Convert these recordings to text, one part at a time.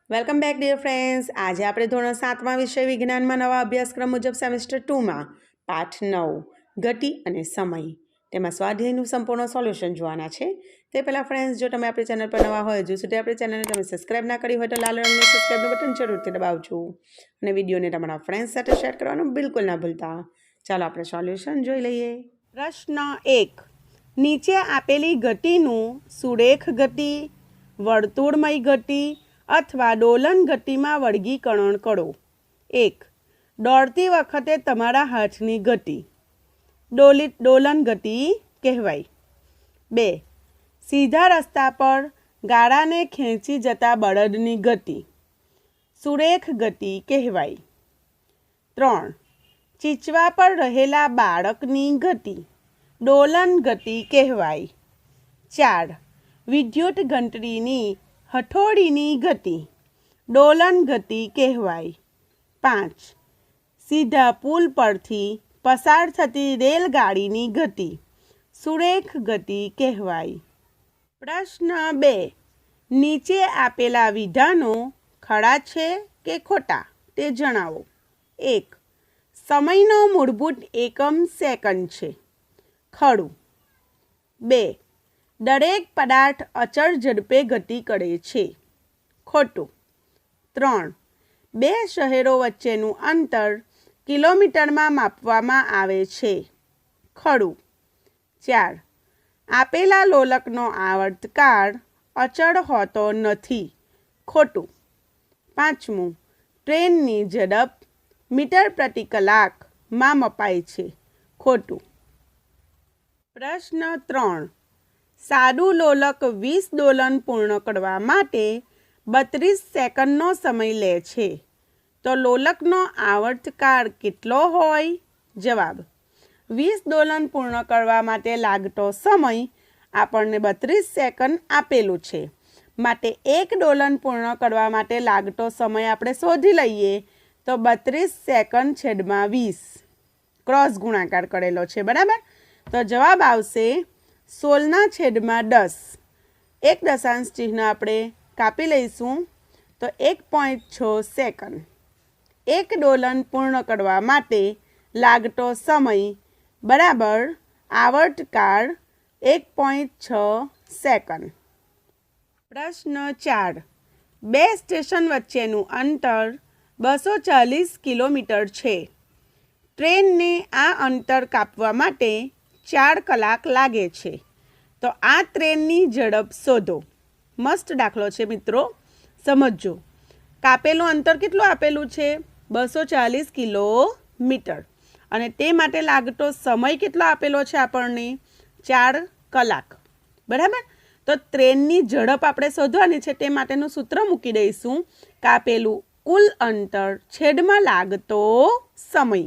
Welcome back dear friends. આજે આપણે ધોરણ 7માં વિષય વિજ્ઞાનમાં નવા અભ્યાસક્રમ મુજબ સેમેસ્ટર 2માં પાઠ 9 ગતિ અને સમય તેમાં સ્વાધ્યાયનું સંપૂર્ણ સોલ્યુશન જોવાના છે. તે પહેલાં ફ્રેન્ડ્સ, જો તમે આપણી ચેનલ પર નવા હોય, હજુ સુધી આપણી ચેનલને તમે સબસ્ક્રાઈબ ના કરી હોય તો લાલ રંગનું સબસ્ક્રાઈબનું બટન જરૂરથી દબાવજો અને વિડીયોને તમારા ફ્રેન્ડ્સ સાથે શેર કરવાનું બિલકુલ ના ભૂલતા. ચાલો આપણે સોલ્યુશન જોઈ લઈએ. પ્રશ્ન 1. નીચે આપેલી ગતિનું સુરેખ ગતિ, વર્તુળમય ગતિ અથવા ડોલન ગતિમાં વર્ગીકરણ કરો. 1. દોડતી વખતે તમારા હાથની ગતિ ડોલન ગતિ કહેવાય. 2. સીધા રસ્તા પર ગાડાને ખેંચી જતા બળદની ગતિ સુરેખ ગતિ કહેવાય. 3. ચીચવા પર રહેલા બાળકની ગતિ ડોલન ગતિ કહેવાય. 4. વિદ્યુત ઘંટડીની હથોડીની ગતિ ડોલન ગતિ કહેવાય. 5. સીધા પુલ પરથી પસાર થતી રેલગાડીની ગતિ સુરેખ ગતિ કહેવાય. પ્રશ્ન 2. નીચે આપેલા વિધાનો ખરા છે કે ખોટા તે જણાવો. 1. સમયનો મૂળભૂત એકમ સેકન્ડ છે. ખરું. 2. દરેક પદાર્થ અચળ ઝડપે ગતિ કરે છે. ખોટું. 3. બે શહેરો વચ્ચેનું અંતર કિલોમીટરમાં માપવામાં આવે છે. ખરું. 4. આપેલા લોલકનો આવર્તકાળ અચળ હોતો નથી. ખોટું. 5. ટ્રેનની ઝડપ મીટર પ્રતિ કલાકમાં મપાય છે. ખોટું. પ્રશ્ન 3. સાદું લોલક 20 ડોલન પૂર્ણ કરવા માટે 32 સેકન્ડનો સમય લે છે, તો લોલકનો આવર્તકાળ કેટલો હોય? જવાબ: 20 ડોલન પૂર્ણ કરવા માટે લાગતો સમય આપણને 32 સેકન્ડ આપેલું છે, માટે 1 ડોલન પૂર્ણ કરવા માટે લાગતો સમય આપણે શોધી લઈએ તો 32 સેકન્ડ છેદમાં 20 ક્રોસ ગુણાકાર કરેલો છે, બરાબર? તો જવાબ આવશે 16/10. એક દશાંશ ચિહ્ન આપણે કાપી લઈશું તો 1.6 સેકન્ડ. 1 ડોલન પૂર્ણ કરવા માટે લાગતો સમય બરાબર આવર્તકાળ 1.6 સેકન્ડ. પ્રશ્ન 4. બે સ્ટેશન વચ્ચેનું અંતર 240 કિલોમીટર છે. ટ્રેનને આ અંતર કાપવા માટે 4 કલાક લાગે છે, તો આ ટ્રેનની ઝડપ શોધો. મસ્ત દાખલો છે મિત્રો, સમજજો. કાપેલું અંતર કેટલું આપેલું છે? 240 કિલોમીટર, અને તે માટે લાગતો સમય કેટલો આપેલો છે આપણને? 4 કલાક, બરાબર? તો ટ્રેનની ઝડપ આપણે શોધવાની છે, તે માટેનું સૂત્ર મૂકી દઈશું. કાપેલું કુલ અંતર છેદમાં લાગતો સમય.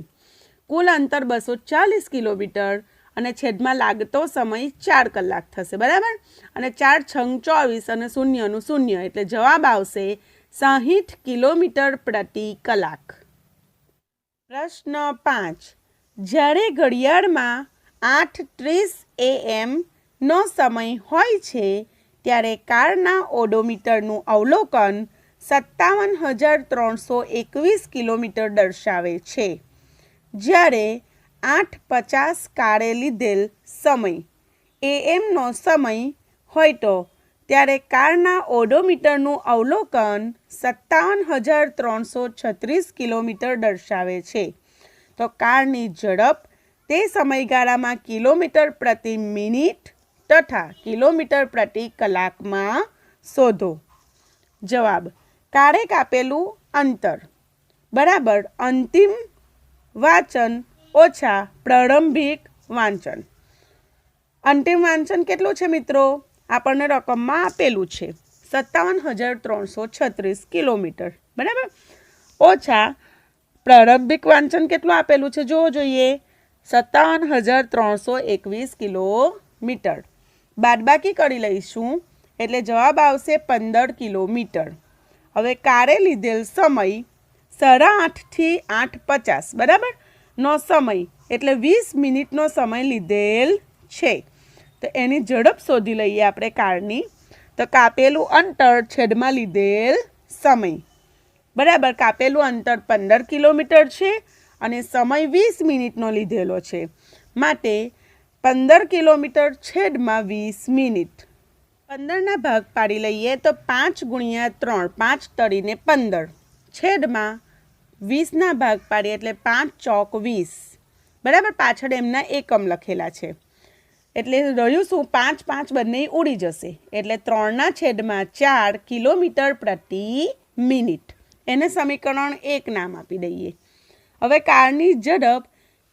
કુલ અંતર 240 કિલોમીટર અને છેદમાં લાગતો સમય 4 કલાક થશે, બરાબર? અને 4 છંગ 24 અને શૂન્યનું શૂન્ય, એટલે જવાબ આવશે 60 કિલોમીટર પ્રતિ કલાક. પ્રશ્ન 5. જ્યારે ઘડિયાળમાં 8:30 AM નો સમય હોય છે ત્યારે કારના ઓડોમીટરનું અવલોકન 57,321 કિલોમીટર દર્શાવે છે. જ્યારે 8:50 કાળે લીધેલ સમય AM સમય હોય તો ત્યારે કારના ઓડોમીટરનું અવલોકન 57,336 કિલોમીટર દર્શાવે છે. તો કારની ઝડપ તે સમયગાળામાં કિલોમીટર પ્રતિ મિનિટ તથા કિલોમીટર પ્રતિ કલાકમાં શોધો. જવાબ: કાળે કાપેલું અંતર બરાબર અંતિમ વાંચન ઓછા પ્રારંભિક વાંચન. અંતિમ વાંચન કેટલું છે મિત્રો? આપણને રકમમાં આપેલું છે 57,336 કિલોમીટર, બરાબર? ઓછા પ્રારંભિક વાંચન કેટલું આપેલું છે? જોવો જોઈએ, 57,321 કિલોમીટર. બાદબાકી કરી લઈશું એટલે જવાબ આવશે 15 કિલોમીટર. હવે કારે લીધેલ સમય 8:30 થી 8:50 બરાબર નો સમય, એટલે 20 મિનિટનો સમય લીધેલ છે. તો એની ઝડપ શોધી લઈએ આપણે કારની. તો કાપેલું અંતર છેદમાં લીધેલ સમય. બરાબર, કાપેલું અંતર 15 કિલોમીટર છે અને સમય 20 મિનિટનો લીધેલો છે, માટે 15 કિલોમીટર છેદમાં 20 મિનિટ. 15ના ભાગ પાડી લઈએ તો 5 ગુણ્યા 3, 5 તળીને 15, છેદમાં 20ના ભાગ પાડીએ એટલે 5 ચોક 20. બરાબર, પાછળ એમના એકમ લખેલા છે એટલે રહ્યું શું, 5 5 બંને ઉડી જશે એટલે 3/4 કિલોમીટર પ્રતિ મિનિટ. એને સમીકરણ 1 નામ આપી દઈએ. હવે કારની ઝડપ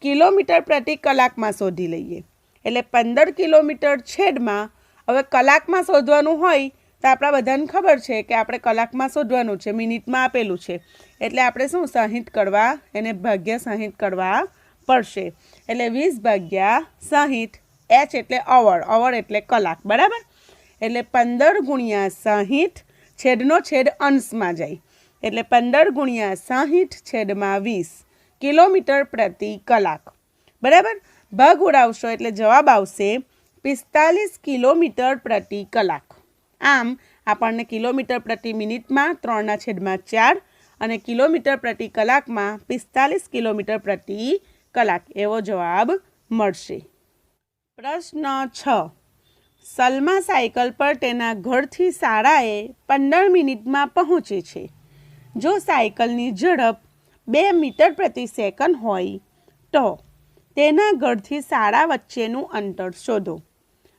કિલોમીટર પ્રતિ કલાકમાં શોધી લઈએ. એટલે 15 કિલોમીટર છેદમાં, હવે કલાકમાં શોધવાનું હોય તો આપણા બધાને ખબર છે કે આપણે કલાકમાં શોધવાનું છે, મિનિટમાં આપેલું છે એટલે આપણે શું 60 કરવા, એને ભાગ્યા 60 કરવા પડશે. એટલે 20 ભાગ્યા 60, એચ એટલે અવર, અવર એટલે કલાક. બરાબર, એટલે 15 ગુણ્યા 60, છેદનો છેદ અંશમાં જાય એટલે 15 ગુણ્યા 60 છેદમાં 20 કિલોમીટર પ્રતિ કલાક. બરાબર, ભાગ ઉડાવશો એટલે જવાબ આવશે 45 કિલોમીટર પ્રતિ કલાક. આમ આપણને કિલોમીટર પ્રતિ મિનિટમાં 3/4 અને કિલોમીટર પ્રતિ કલાકમાં 45 કિલોમીટર પ્રતિ કલાક એવો જવાબ મળશે. પ્રશ્ન 6. સલમા સાયકલ પર તેના ઘરથી શાળાએ 15 મિનિટમાં પહોંચે છે. જો સાયકલની ઝડપ 2 મીટર પ્રતિ સેકન્ડ હોય તો તેના ઘરથી શાળા વચ્ચેનું અંતર શોધો.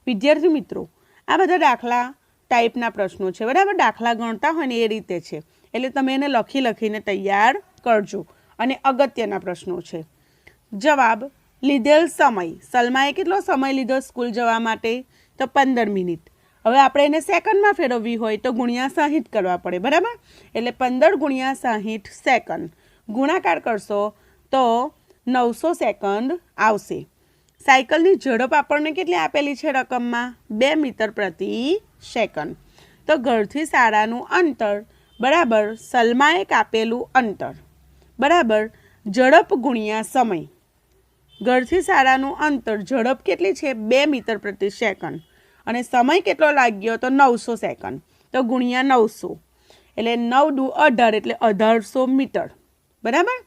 વિદ્યાર્થી મિત્રો, આ બધા દાખલા ટાઈપના પ્રશ્નો છે. બરાબર, દાખલા ગણતા હોય ને એ રીતે છે એટલે તમે એને લખીને તૈયાર કરજો. અને અગત્યના પ્રશ્નો છે. જવાબ, લીધેલ સમય, સલમાએ કેટલો સમય લીધો સ્કૂલ જવા માટે તો 15 મિનિટ. હવે આપણે એને સેકન્ડમાં ફેરવવી હોય તો ગુણ્યા 60 કરવા પડે. બરાબર, એટલે 15 ગુણ્યા 60 સેકન્ડ, ગુણાકાર કરશો તો 900 સેકન્ડ આવશે. સાયકલની ઝડપ આપણને કેટલી આપેલી છે રકમમાં, 2 મીટર પ્રતિ સેકન્ડ. તો ઘરથી શાળાનું અંતર બરાબર સલમાએ કાપેલું અંતર બરાબર ઝડપ ગુણ્યા સમય. ઘરથી શાળાનું અંતર, ઝડપ કેટલી છે 2 મીટર પ્રતિ સેકન્ડ અને સમય કેટલો લાગ્યો તો 900 સેકન્ડ. તો ગુણ્યા 900 એટલે 9 દુ 18 એટલે 1800 મીટર. બરાબર,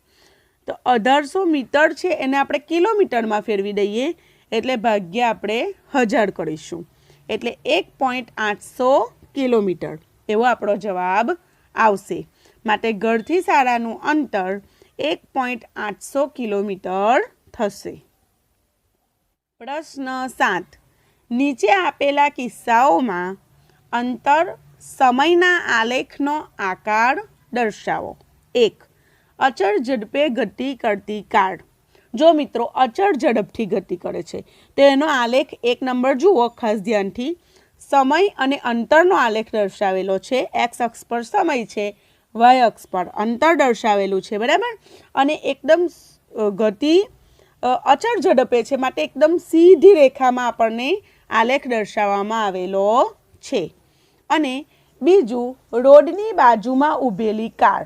તો 1800 મીટર છે એને આપણે કિલોમીટરમાં ફેરવી દઈએ એટલે ભાગ્યા આપણે 1000 કરીશું એટલે 1.800 કિલોમીટર એવો આપણો જવાબ આવશે. માટે ઘરથી શાળાનું અંતર 1.800 કિલોમીટર થશે. પ્રશ્ન 7. નીચે આપેલા કિસ્સાઓમાં અંતર સમયના આલેખનો આકાર દર્શાવો. 1. અચળ ઝડપે ગતિ કરતી કાર. જો મિત્રો અચળ ઝડપથી ગતિ કરે છે તો એનો આલેખ 1 નંબર જુઓ ખાસ ધ્યાનથી. સમય અને અંતરનો આલેખ દર્શાવેલો છે. એક્સ અક્ષ પર સમય છે, વાય અક્ષ પર અંતર દર્શાવેલું છે. બરાબર, અને એકદમ ગતિ અચળ ઝડપે છે માટે એકદમ સીધી રેખામાં આપણને આલેખ દર્શાવવામાં આવેલો છે. અને બીજું, રોડની બાજુમાં ઊભેલી કાર.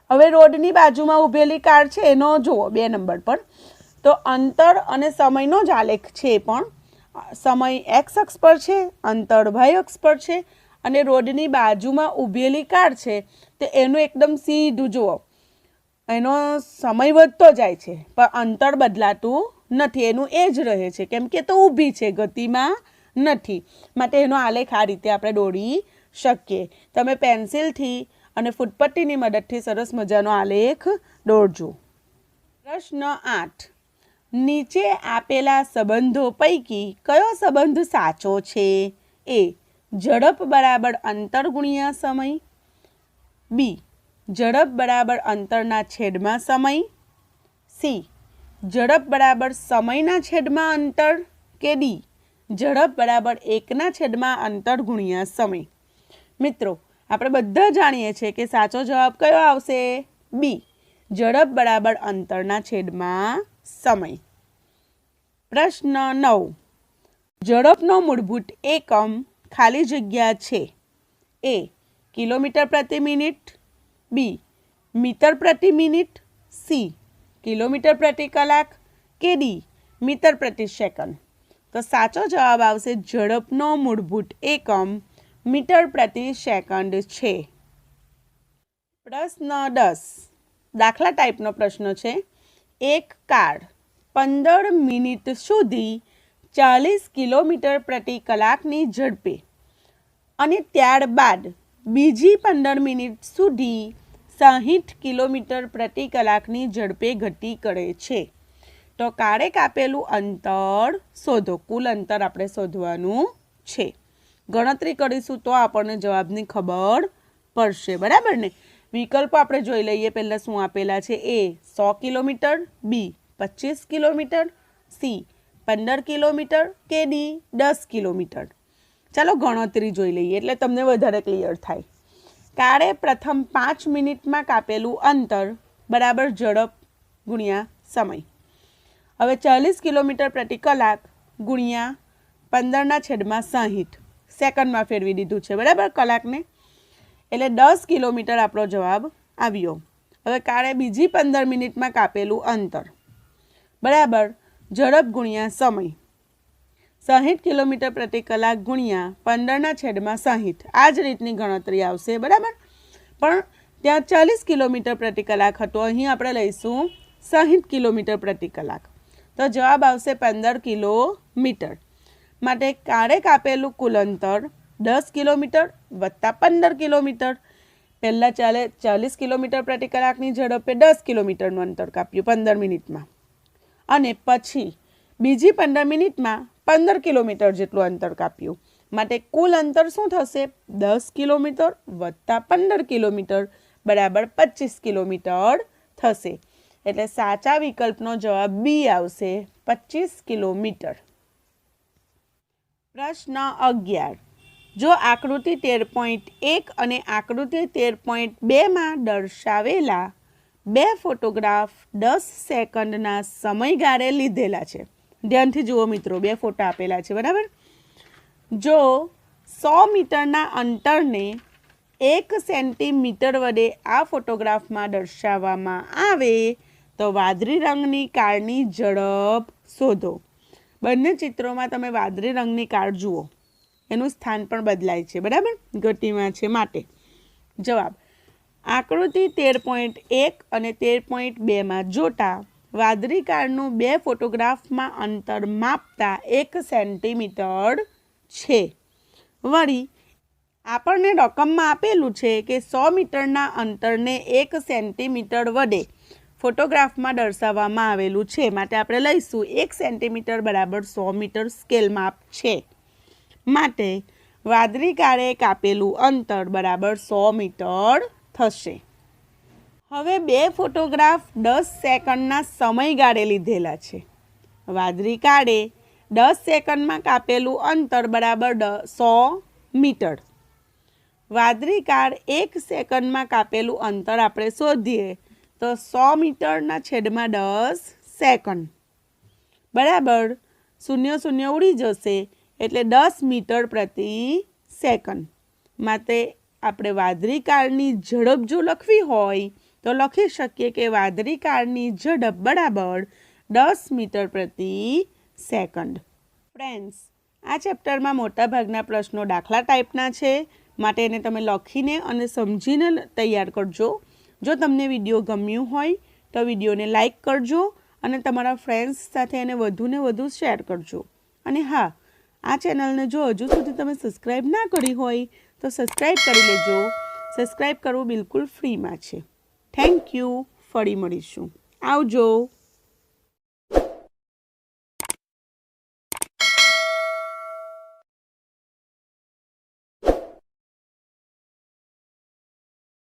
હવે રોડની બાજુમાં ઊભેલી કાર છે એનો જુઓ 2 નંબર પર, તો અંતર અને સમયનો જ આલેખ છે. પણ સમય એક્સ અક્ષ પર છે, અંતર વાય અક્ષ પર છે અને રોડની બાજુમાં ઊભેલી કાર છે તો એનું એકદમ સીધું જુઓ, એનો સમય વધતો જાય છે પણ અંતર બદલાતું નથી, એનું એ જ રહે છે કેમ કે તો ઊભી છે, ગતિમાં નથી. માટે એનો આલેખ આ રીતે આપણે દોરી શકીએ. તમે પેન્સિલથી અને ફૂટપટ્ટીની મદદથી સરસ મજાનો આલેખ દોરજો. પ્રશ્ન 8. નીચે આપેલા સંબંધો પૈકી કયો સંબંધ સાચો છે? એ. ઝડપ બરાબર અંતર ગુણ્યા સમય. બી. ઝડપ બરાબર અંતરના છેદમાં સમય. સી. ઝડપ બરાબર સમયના છેદમાં અંતર. કે ડી. ઝડપ બરાબર 1ના છેદમાં અંતર ગુણ્યા સમય. મિત્રો આપણે બધા જાણીએ છીએ કે સાચો જવાબ કયો આવશે? બી. ઝડપ બરાબર અંતરના છેદમાં સમય. પ્રશ્ન 9. ઝડપનો મૂળભૂત એકમ ખાલી જગ્યા છે. એ. કિલોમીટર પ્રતિ મિનિટ. બી. મીટર પ્રતિ મિનિટ. સી. કિલોમીટર પ્રતિ કલાક. કે ડી. મીટર પ્રતિ સેકન્ડ. તો સાચો જવાબ આવશે ઝડપનો મૂળભૂત એકમ મીટર પ્રતિ સેકન્ડ છે. પ્રશ્ન 10 દાખલા ટાઈપનો પ્રશ્ન છે. એક કાર 15 મિનિટ સુધી 40 કિલોમીટર પ્રતિ કલાકની ઝડપે અને ત્યારબાદ બીજી 15 મિનિટ સુધી 60 કિલોમીટર પ્રતિ કલાકની ઝડપે ગતિ કરે છે. તો કારે કાપેલું અંતર શોધો. કુલ અંતર આપણે શોધવાનું છે. ગણતરી કરીશું તો આપણને જવાબની ખબર પડશે, બરાબર ને. વિકલ્પો આપણે જોઈ લઈએ. પહેલાં શું આપેલા છે? એ 100 કિલોમીટર, બી 25 કિલોમીટર, સી 15 કિલોમીટર કે ડી 10 કિલોમીટર. ચાલો ગણતરી જોઈ લઈએ એટલે તમને વધારે ક્લિયર થાય. કારે પ્રથમ 5 મિનિટમાં કાપેલું અંતર બરાબર ઝડપ ગુણ્યા સમય. હવે 40 કિલોમીટર પ્રતિ કલાક ગુણ્યા 15/60 સેકન્ડમાં ફેરવી દીધું છે, બરાબર, કલાકને. એટલે 10 કિલોમીટર આપણો જવાબ આવ્યો. હવે કારે બીજી 15 મિનિટમાં કાપેલું અંતર બરાબર ઝડપ ગુણ્યા સમય. 60 કિલોમીટર પ્રતિ કલાક ગુણ્યા 15/60 આ જ રીતની ગણતરી આવશે, બરાબર. પણ ત્યાં 40 કિલોમીટર પ્રતિ કલાક હતો, અહીં આપણે લઈશું 60 કિલોમીટર પ્રતિ કલાક. તો જવાબ આવશે 15 કિલોમીટર. માટે કારે કાપેલું કુલ અંતર 10 કિલોમીટર વત્તા 15 કિલોમીટર. પહેલાં 40 કિલોમીટર પ્રતિ કલાકની ઝડપે 10 કિલોમીટરનું અંતર કાપ્યું 15 મિનિટમાં, અને પછી બીજી 15 મિનિટમાં 15 કિલોમીટર જેટલું અંતર કાપ્યું. માટે કુલ અંતર શું થશે? 10 કિલોમીટર વત્તા 15 કિલોમીટર બરાબર 25 કિલોમીટર થશે. એટલે સાચા વિકલ્પનો જવાબ બી આવશે, 25 કિલોમીટર. પ્રશ્ન 11. જો આકૃતિ 13.1 અને આકૃતિ 13.2માં દર્શાવેલા બે ફોટોગ્રાફ 10 સેકન્ડના સમયગાળે લીધેલા છે. ધ્યાનથી જુઓ મિત્રો, બે ફોટા આપેલા છે, બરાબર. જો 100 મીટરના અંતરને 1 સેન્ટીમીટર વડે આ ફોટોગ્રાફમાં દર્શાવવામાં આવે તો વાદળી રંગની કારની ઝડપ શોધો. બંને ચિત્રોમાં તમે વાદળી રંગની કાર જુઓ, એનું સ્થાન પણ બદલાય છે, બરાબર, ગતિમાં છે માટે. જવાબ આકૃતિ 13.1 અને 13.2માં જોતા વાદળી કારનું બે ફોટોગ્રાફમાં અંતર માપતા 1 સેન્ટીમીટર છે. વળી આપણને રકમમાં આપેલું છે કે 100 મીટરના અંતરને 1 સેન્ટીમીટર વડે ફોટોગ્રાફમાં દર્શાવવામાં આવેલું છે. માટે આપણે લઈશું 1 સેન્ટીમીટર બરાબર 100 મીટર સ્કેલ માપ છે. માટે વાદળી કારે કાપેલું અંતર બરાબર 100 મીટર થશે. હવે બે ફોટોગ્રાફ 10 સેકન્ડના સમયગાળે લીધેલા છે. વાદળી કારે 10 સેકન્ડમાં કાપેલું અંતર બરાબર 100 મીટર. વાદળી કાર 1 સેકન્ડમાં કાપેલું અંતર આપણે શોધીએ તો 100 મીટરના છેદમાં 10 સેકન્ડ બરાબર 0 ઉડી જશે એટલે 10 મીટર પ્રતિ સેકન્ડ. માટે આપણે વાદળી કારની ઝડપ જો લખવી હોય તો લખી શકીએ કે વાદળી કારની ઝડપ બરાબર 10 મીટર પ્રતિ સેકન્ડ. ફ્રેન્ડ્સ, આ ચેપ્ટરમાં મોટાભાગના પ્રશ્નો દાખલા ટાઈપના છે, માટે એને તમે લખીને અને સમજીને તૈયાર કરજો. જો તમને વિડીયો ગમ્યું હોય તો વિડીયોને લાઈક કરજો અને તમારા ફ્રેન્ડ્સ સાથે એને વધુને વધુ શેર કરજો. અને હા, આ ચેનલને જો હજુ સુધી તમે સબસ્ક્રાઈબ ના કરી હોય તો સબસ્ક્રાઈબ કરી લેજો. સબસ્ક્રાઈબ કરવું બિલકુલ ફ્રીમાં છે. Thank you. ફરી મળીશું. આવજો.